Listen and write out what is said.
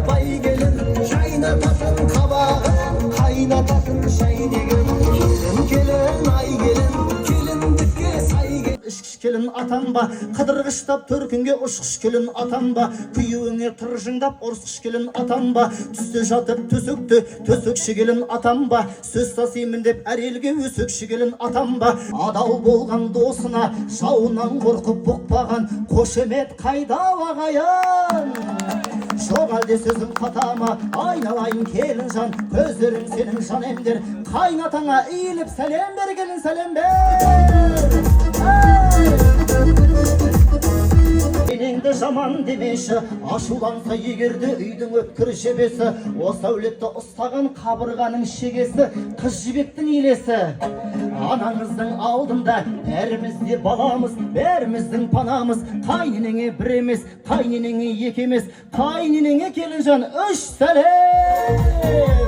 Bay gelin, jaynatasın kabağın, kaynatasın şay degen. Gelin, ay gelin, kelindikке say gelin. Işkış kelin atanba, қыдырғыштап төркінге ұшқыш келін атанба, күйеуіңе тыржыңдап ұрысқыш келін атанба, түсте жатып төсекте төсекші келін атанба, сөз тасимын деп әр елге өсекші келін атанба, адал болған досына жауынан қорқып бұқпаған қошемет қайда ағайын. Жоқ әлде сөзім қатама, айналайын келін жан, көздерің сенің жан емдер, қайнатаңа иіліп сәлем бер келін, сәлем бер. Енеңді жаман демеші, ашуланса егерді үйдің өткір жебесі, осы әулетті ұстаған қабырғаның шегесі, қыз жібектің елесі. Анаңыздың алдында бәрімізде баламыз, бәріміздің панамыз, қайненеңе бір емес, қайненеңе екі емес, қайненеңе келін жан үш сәлем.